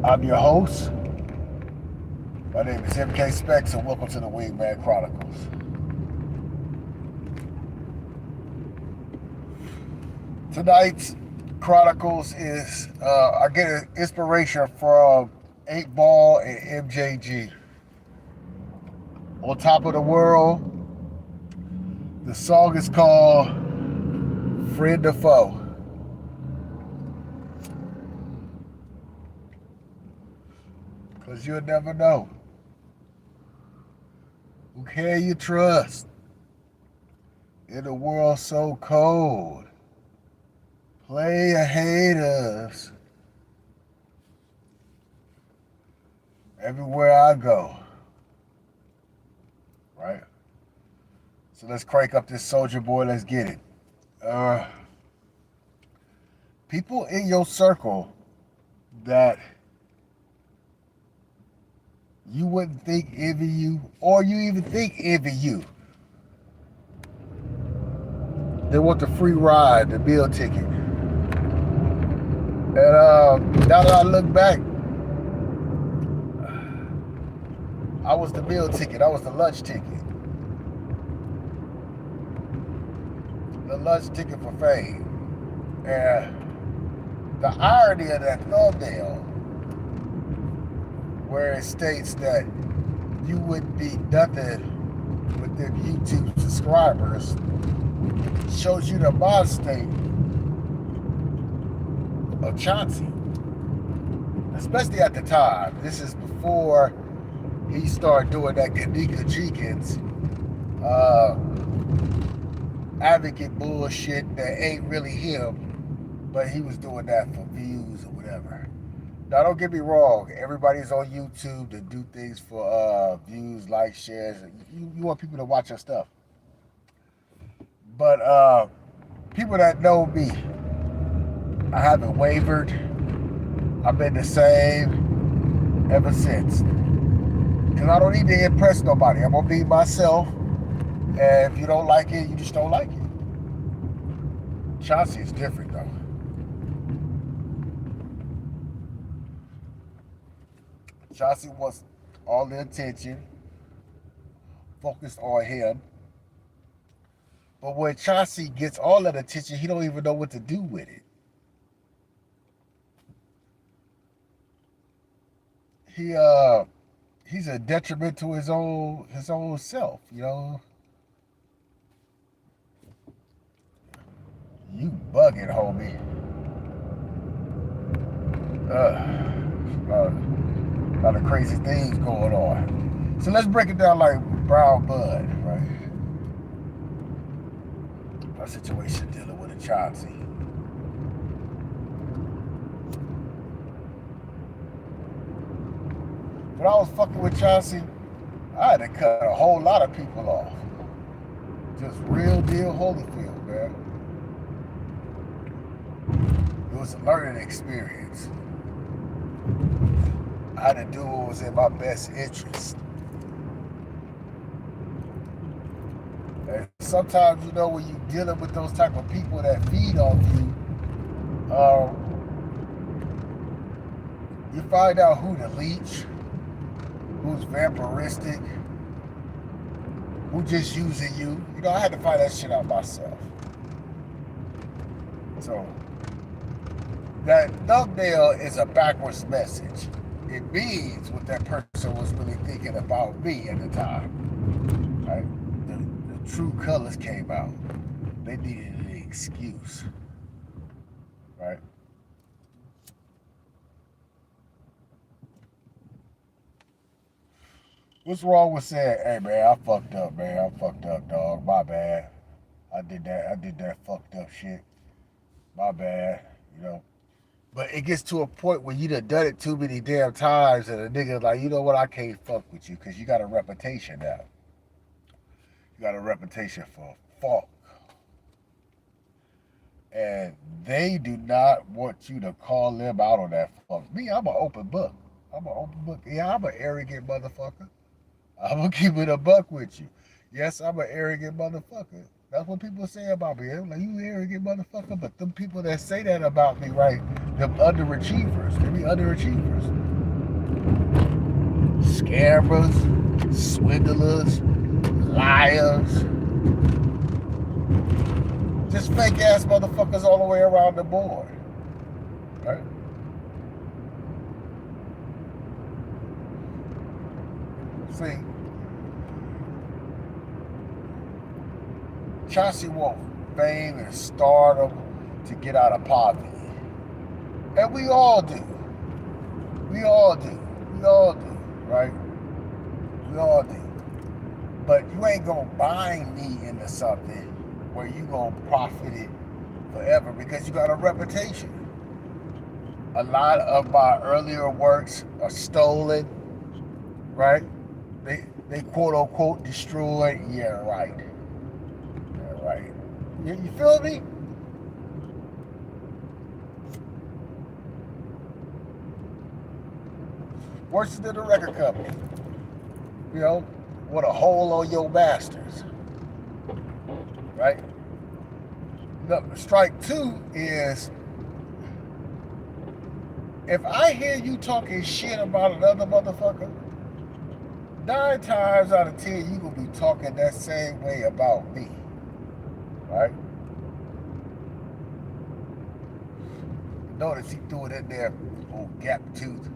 I'm your host. My name is MK Specs, and welcome to the Wingman Chronicles. Tonight's Chronicles is I get an inspiration from 8 Ball and MJG. On Top of the World, the song is called Friend or Foe. Because you'll never know. Who can you trust in a world so cold? Player haters everywhere I go. Right? So let's crank up this Soldier Boy. Let's get it. People in your circle that you wouldn't think envy you, or you even think envy you. They want the free ride, the meal ticket. And now that I look back, I was the meal ticket. I was the lunch ticket. The lunch ticket for fame. And the irony of that thumbnail, where it states that you wouldn't be nothing with them YouTube subscribers, shows you the mind state of Chauncey. Especially at the time. This is before he started doing that Kanika Jenkins advocate bullshit that ain't really him, but he was doing that for views or whatever. Now, don't get me wrong. Everybody's on YouTube to do things for views, likes, shares. You want people to watch your stuff. But people that know me, I haven't wavered. I've been the same ever since. Because I don't need to impress nobody. I'm going to be myself. And if you don't like it, you just don't like it. Chauncey is different, though. Chauncey wants all the attention focused on him. But when Chauncey gets all that attention, he don't even know what to do with it. He's a detriment to his own self, you know. You bugging, homie. A lot of crazy things going on. So let's break it down like brown bud, right? Our situation dealing with a Chauncey. When I was fucking with Chauncey, I had to cut a whole lot of people off. Just real deal Holyfield, man. It was a learning experience. I had to do what was in my best interest. And sometimes, you know, when you're dealing with those type of people that feed off you, you find out who to leech, who's vampiristic, who just using you. You know, I had to find that shit out myself. So that thumbnail is a backwards message. It means what that person was really thinking about me at the time. Right? The true colors came out. They needed an excuse. Right? What's wrong with saying, hey man, I fucked up, man. I fucked up, dog. My bad. I did that fucked up shit. My bad. You know. But it gets to a point where you done it too many damn times and a nigga like, you know what, I can't fuck with you because you got a reputation now. You got a reputation for fuck. And they do not want you to call them out on that fuck. Me, I'm an open book. Yeah, I'm an arrogant motherfucker. I'm going to keep it a buck with you. Yes, I'm an arrogant motherfucker. That's what people say about me. They're like, you arrogant motherfucker. But them people that say that about me, right, them underachievers. They be underachievers. Scammers, swindlers, liars, just fake ass motherfuckers all the way around the board. Right? See, Chauncey want fame and stardom to get out of poverty. And we all do. We all do. We all do, right? We all do. But you ain't gonna bind me into something where you gonna profit it forever because you got a reputation. A lot of my earlier works are stolen, right? They quote unquote destroyed. Yeah, right. Yeah, right. You feel me? Worse than the record company. You know, with a hole on your masters. Right? The strike two is if I hear you talking shit about another motherfucker, 9 times out of 10 you gonna be talking that same way about me. Right? Notice he threw it in there, old gap tooth.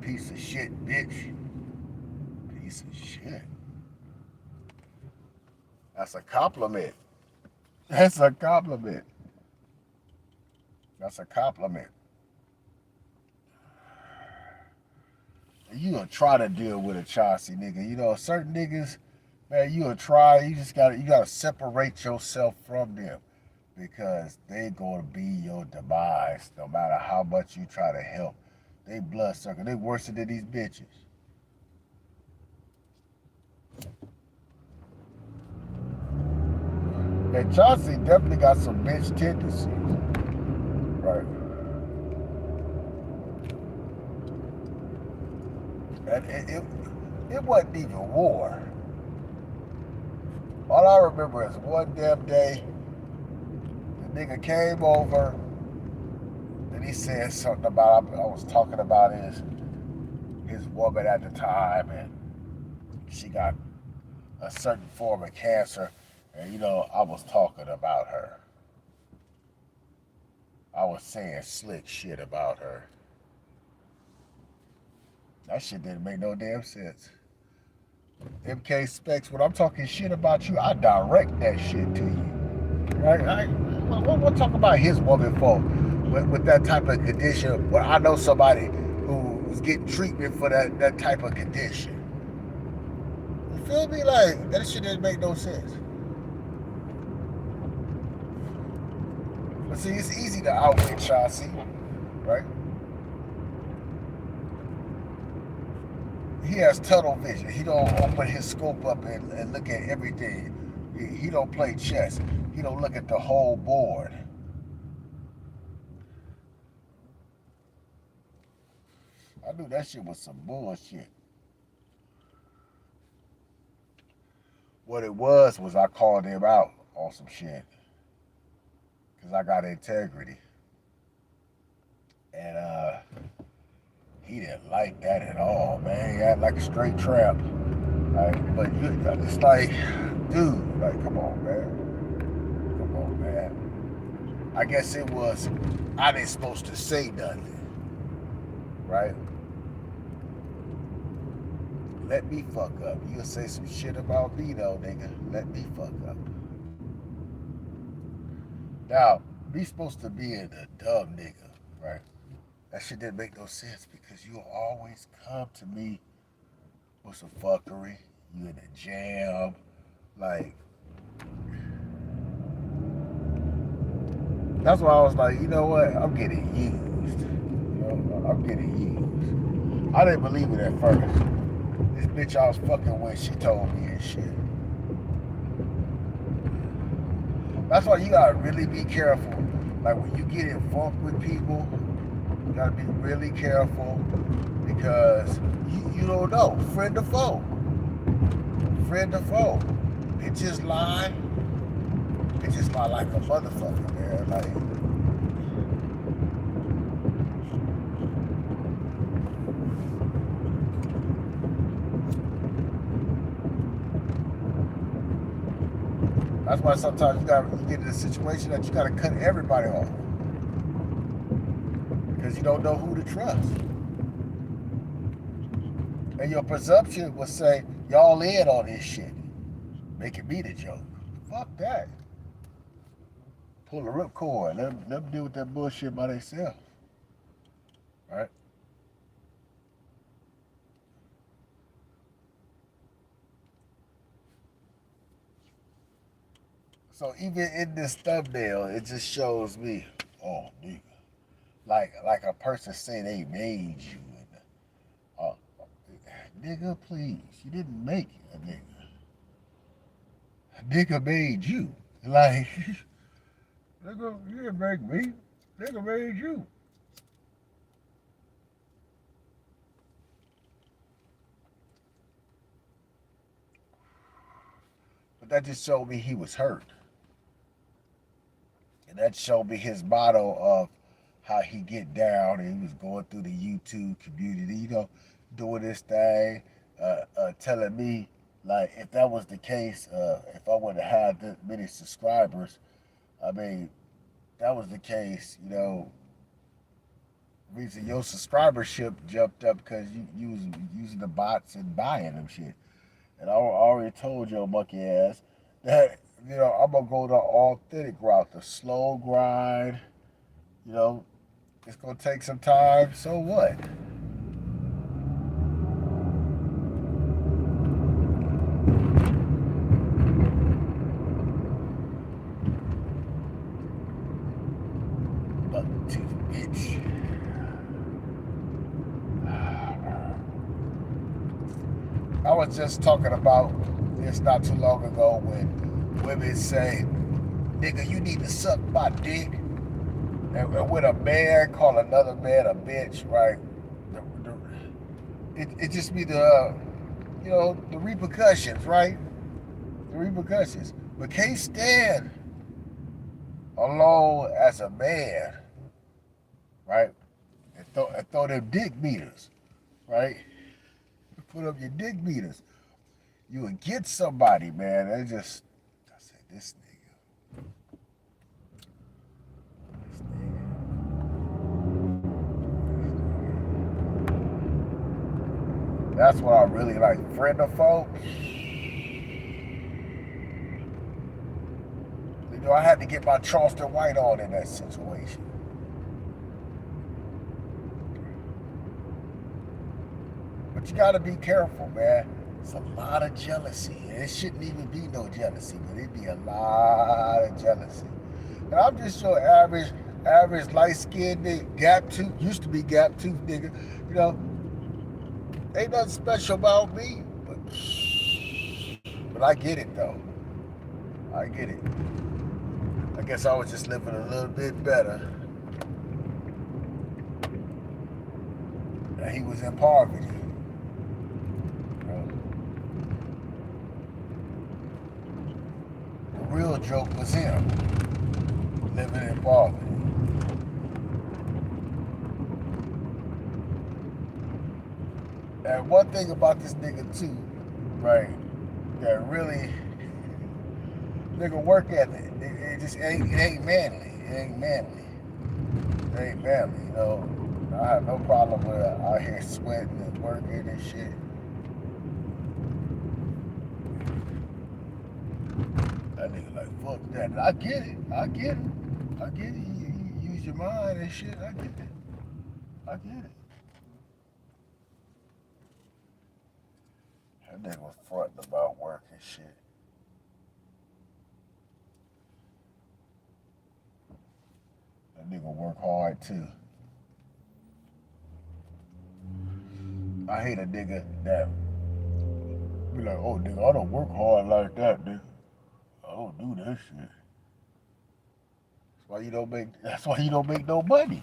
Piece of shit, bitch. Piece of shit. That's a compliment. That's a compliment. That's a compliment. You gonna try to deal with a Chauncey nigga. You know, certain niggas, man, you gonna try. You gotta separate yourself from them because they gonna be your demise no matter how much you try to help. They bloodsucker. They worse than these bitches. And Chauncey definitely got some bitch tendencies. Right. And it wasn't even war. All I remember is one damn day, the nigga came over and he said something about, I was talking about his woman at the time, and she got a certain form of cancer, and you know, I was talking about her. I was saying slick shit about her. That shit didn't make no damn sense. MK Specs, when I'm talking shit about you, I direct that shit to you. Right? We'll talk about his woman for with that type of condition. Well, I know somebody who's getting treatment for that type of condition. You feel me? Like, that shit didn't make no sense. But see, it's easy to outwit Chauncey, right? He has tunnel vision. He don't open his scope up and look at everything. He don't play chess. He don't look at the whole board. I knew that shit was some bullshit. What it was I called him out on some shit. Because I got integrity. And he didn't like that at all, man. He acted like a straight tramp. Like, but it's like, dude, like, come on, man. Come on, man. I guess it was, I didn't supposed to say nothing. Right? Let me fuck up. You'll say some shit about me though, nigga. Let me fuck up. Now, me supposed to be a dumb nigga, right? That shit didn't make no sense because you'll always come to me with some fuckery. You in a jam. Like, that's why I was like, you know what? I'm getting used. You know, I'm getting used. I didn't believe it at first. This bitch I was fucking with, she told me and shit. That's why you gotta really be careful. Like, when you get involved with people, you gotta be really careful because you don't know. Friend or foe. Friend or foe. Bitches lie. Bitches lie like a motherfucker, man. Like, That's why sometimes you get in a situation that you gotta cut everybody off because you don't know who to trust. And your presumption will say, y'all in on this shit, making me the joke. Fuck that. Pull the ripcord. Let them deal with that bullshit by themselves. Right? So even in this thumbnail, it just shows me, oh nigga, like a person say they made you, and nigga, please, you didn't make a nigga. A nigga made you. Like, nigga, you didn't make me. Nigga made you. But that just showed me he was hurt. And that showed me his motto of how he get down, and he was going through the YouTube community, doing this thing, telling me, like, if that was the case, if I would have had this many subscribers, I mean, that was the case, reason your subscribership jumped up because you was using the bots and buying them shit. And I already told your monkey ass that, I'm going to go the authentic route, the slow grind. It's going to take some time. So what? Buck tooth bitch. I was just talking about this not too long ago when women say, nigga, you need to suck my dick. And when a man call another man a bitch, right? It just be the repercussions, right? The repercussions. But can't stand alone as a man, right? And throw them dick meters, right? Put up your dick meters. You would get somebody, man. I said, this nigga. That's what I really like. Friend of folk. I had to get my Charleston White on in that situation. But you gotta be careful, man. It's a lot of jealousy. And it shouldn't even be no jealousy, but it'd be a lot of jealousy. And I'm just your average light-skinned nigga, gap tooth, used to be gap tooth nigga. Ain't nothing special about me. But I get it though. I get it. I guess I was just living a little bit better. And he was in poverty. The real joke was him living in poverty. And one thing about this nigga too, right, that really nigga work ethic. It just ain't manly. It ain't manly. It ain't manly, I have no problem with out here sweating and working and shit. That nigga like, fuck that. I get it. You use your mind and shit. I get it. That nigga was fronting about work and shit. That nigga work hard too. I hate a nigga that be like, oh nigga, I don't work hard like that, nigga. I don't do that shit. That's why you don't make no money.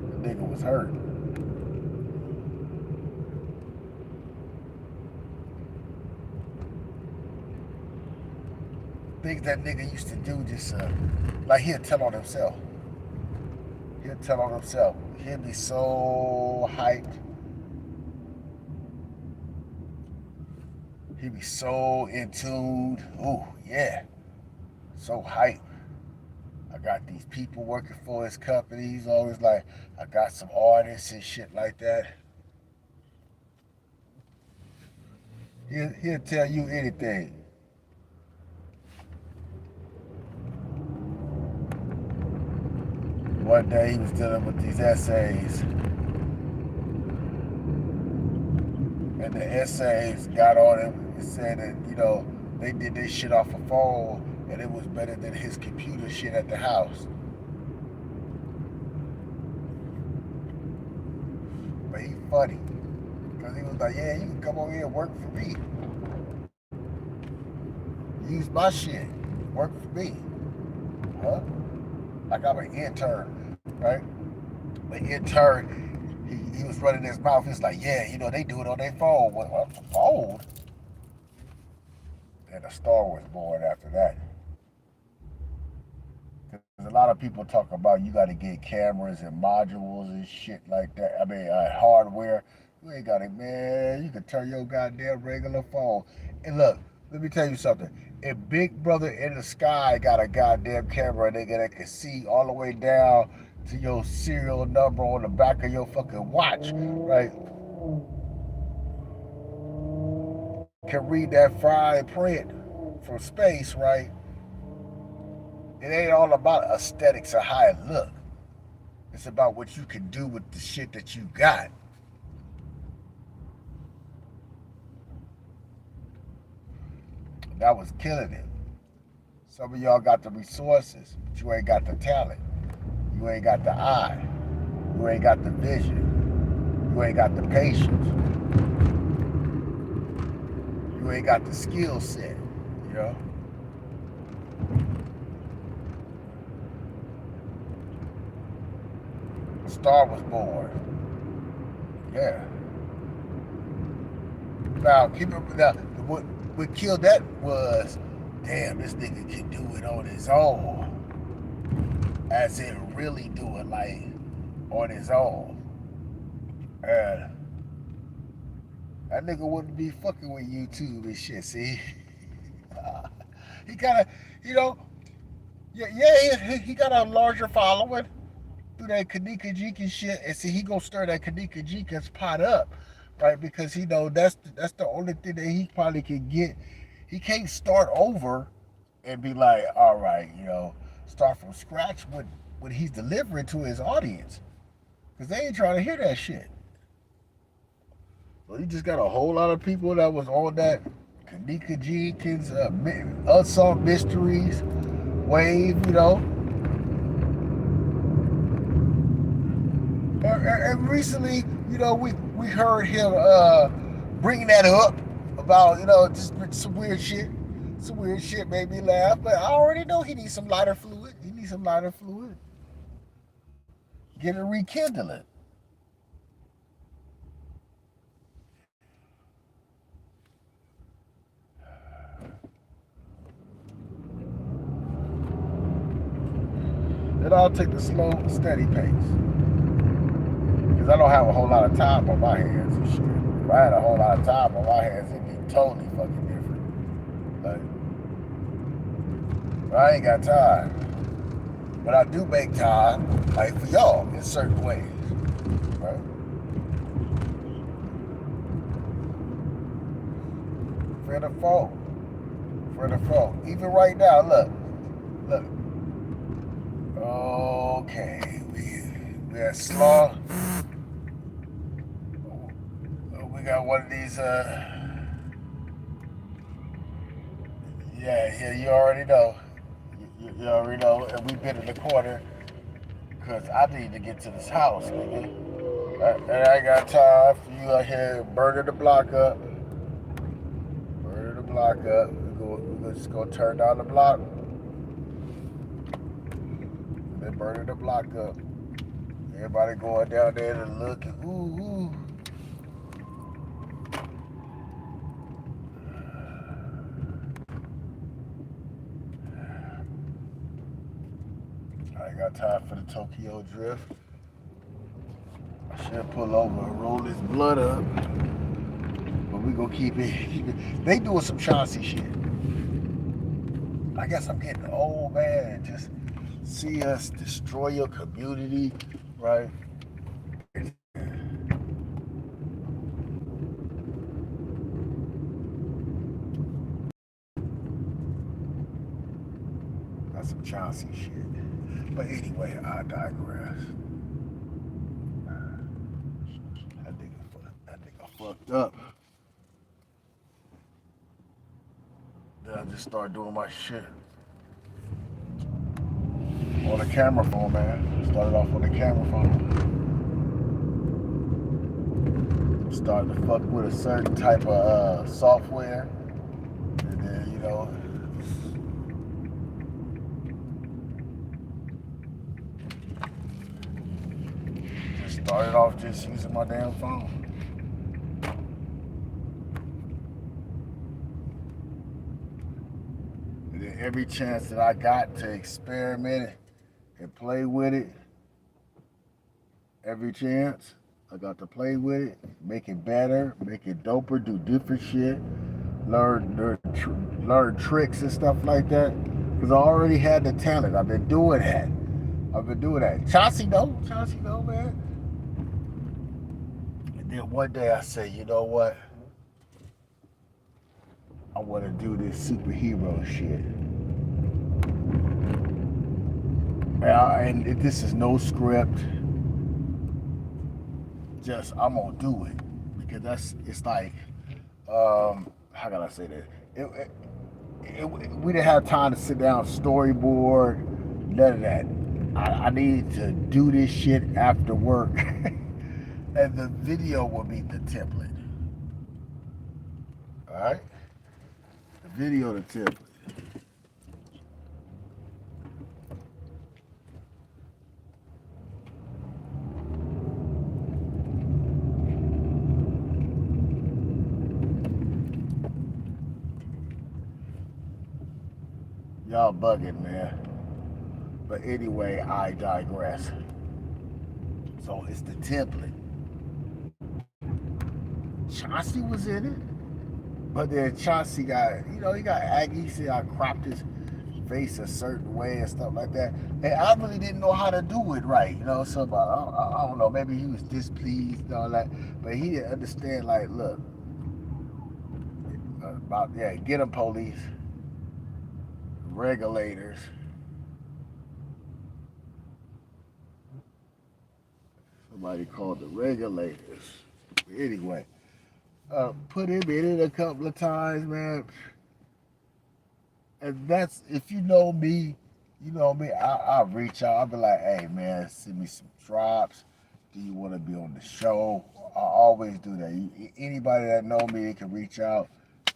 The nigga was hurt. Things that nigga used to do just like he'll tell on himself. He'll tell on himself. He'll be so hyped. He'll be so in tune. Ooh, yeah. So hyped. I got these people working for his company. He's always like, I got some artists and shit like that. He'll tell you anything. One day he was dealing with these essays, and the essays got on him and said that, they did this shit off a phone and it was better than his computer shit at the house. But he funny. Because he was like, yeah, you can come over here and work for me. Use my shit. Work for me. Huh? Like I'm an intern, right? The intern, he was running his mouth. He's like, yeah, they do it on their phone. What phone? And a star was born after that. Because a lot of people talk about you got to get cameras and modules and shit like that. I mean, hardware. You ain't got it, man. You can turn your goddamn regular phone. And look, let me tell you something. If Big Brother in the sky got a goddamn camera, nigga, that can see all the way down to your serial number on the back of your fucking watch, right? Can read that fine print from space, right? It ain't all about aesthetics or how it look. It's about what you can do with the shit that you got. And that was killing it. Some of y'all got the resources, but you ain't got the talent. You ain't got the eye. You ain't got the vision. You ain't got the patience. You ain't got the skill set, you know? A star was born. Yeah. Now, keep it. Now, what killed that was, damn, this nigga can do it on his own. As in, really do it like on his own. And that nigga wouldn't be fucking with YouTube and shit. See, he kind of, you know, he got a larger following through that Kanika Jika shit, and see, he gonna stir that Kanika Jika's pot up, right? Because he know that's the only thing that he probably can get. He can't start over and be like, all right, start from scratch with what he's delivering to his audience, because they ain't trying to hear that shit. So he just got a whole lot of people that was on that Kanika Jenkins Unsolved Mysteries wave, And recently, we heard him bring that up about, just some weird shit. Some weird shit made me laugh, but I already know he needs some lighter fluid. Get it rekindling. It all take the slow, steady pace. Because I don't have a whole lot of time on my hands and shit. If I had a whole lot of time on my hands, it'd be totally fucking different. But I ain't got time. But I do make time, like for y'all, in certain ways. Right? For the phone. Even right now, look. Okay, we had Slaw. We got one of these, yeah, you already know. You already know, and we've been in the corner, because I need to get to this house, nigga. And I ain't got time for you out here burning the block up. We're just going to turn down the block. They're burning the block up. Everybody going down there to look and ooh. I got time for the Tokyo Drift. I should pull over and roll this blood up. But we gonna keep it. They doing some Chauncey shit. I guess I'm getting old, man, and just see us destroy your community, right? That's some Chauncey shit. But anyway, I digress. That nigga fucked up. Then I just started doing my shit on the camera phone, man. Started off on the camera phone. Started to fuck with a certain type of software, and then just started off just using my damn phone. And then every chance that I got to experiment it and play with it, every chance I got to play with it, make it better, make it doper, do different shit, learn tricks and stuff like that. Because I already had the talent. I've been doing that. Chauncey know, man. And then one day I say, you know what? I want to do this superhero shit. And this is no script. Just I'm gonna do it because it's like how can I say that? We didn't have time to sit down, storyboard, none of that. I need to do this shit after work, and the video will be the template. All right, the video, the template. Y'all bugging, man. But anyway, I digress. So it's the template. Chauncey was in it, but then Chauncey got, he got Aggie. He said I cropped his face a certain way and stuff like that. And I really didn't know how to do it right, So I don't know, maybe he was displeased and all that, but he didn't understand. Like, look, get them police. Regulators. Somebody called the regulators. Anyway, put him in it a couple of times, man. And that's, if you know me, I'll reach out. I'll be like, hey, man, send me some drops. Do you want to be on the show? I always do that. Anybody that know me, they can reach out.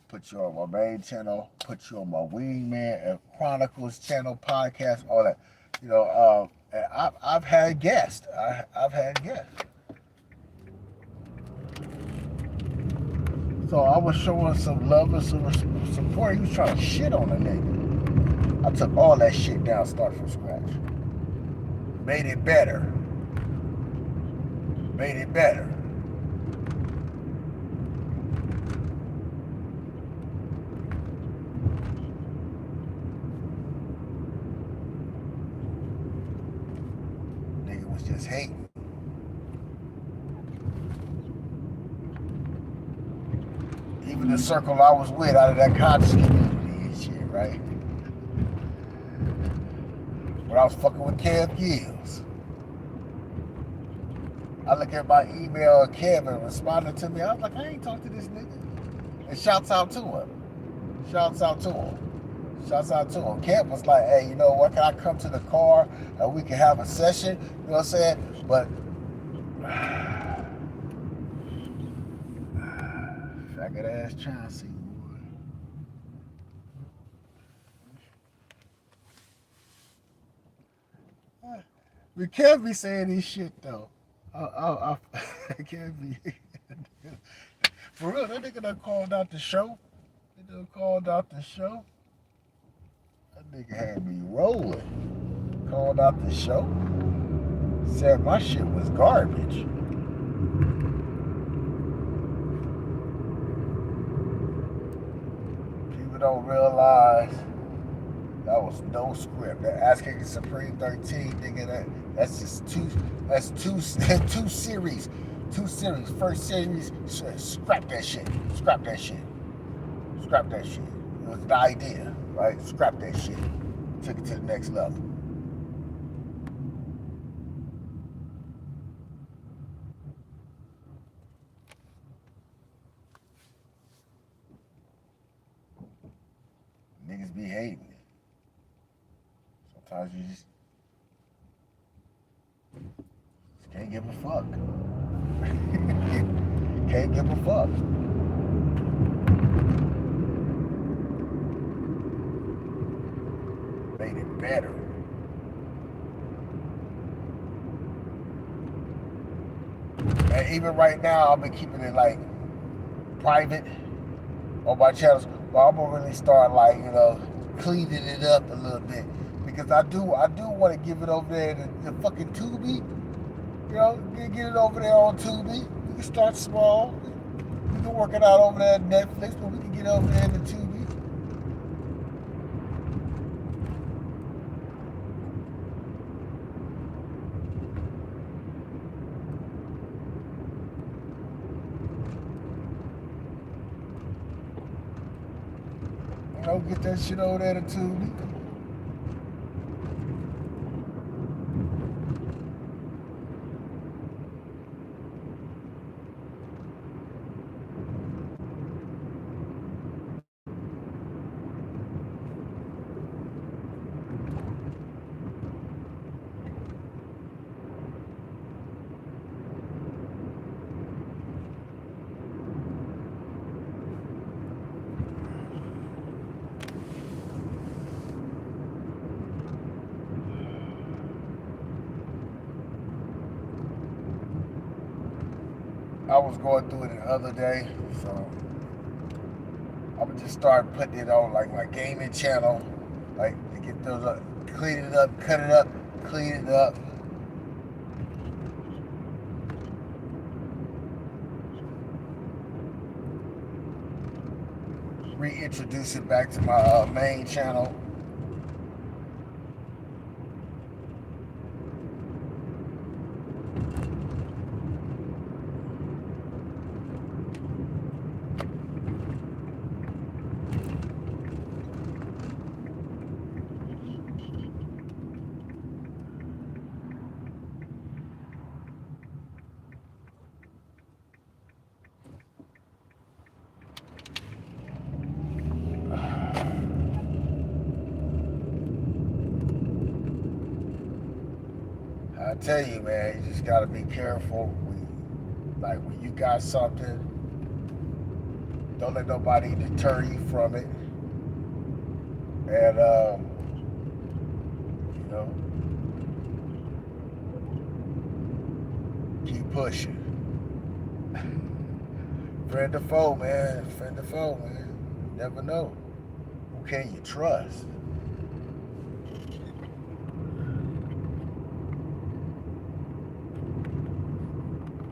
Put you on my main channel, put you on my Wingman and Chronicles channel, podcast, all that. And I've had guests. I've had guests. So I was showing some love and some support. He was trying to shit on a nigga. I took all that shit down, start from scratch. Made it better. Just hating. Even the circle I was with out of that conscious community and shit, right? When I was fucking with Kev Gills. I look at my email and Kevin responded to me. I was like, I ain't talked to this nigga. And shouts out to him. Kev was like, hey, you know what? Can I come to the car and we can have a session? You know what I'm saying? But faggot ass Chauncey. We can't be saying this shit though. I can't be. For real, that nigga done called out the show. That nigga had me rolling. called out the show, said my shit was garbage. People don't realize that was no script. That Ass Kicking Supreme 13, nigga, that's just two series. Two series. First series, scrap that shit. Scrap that shit. Scrap that shit. It was an idea, right? Scrap that shit. Took it to the next level. Niggas be hating. Sometimes you just can't give a fuck. Can't give a fuck. Made it better. And even right now, I've been keeping it like private on my channels. But I'm gonna really start like, cleaning it up a little bit. Because I do want to give it over there to fucking Tubi. Get it over there on Tubi. We can start small. We can work it out over there at Netflix, but we can get over there to Tubi. Get that shit over there to Tubi. I was going through it the other day, so I would just start putting it on like my gaming channel, like to get those up, clean it up, cut it up, clean it up. Reintroduce it back to my main channel. I tell you, man, you just gotta be careful. When you got something, don't let nobody deter you from it. And keep pushing. Friend or foe, man. Friend or foe, man. You never know. Who can you trust?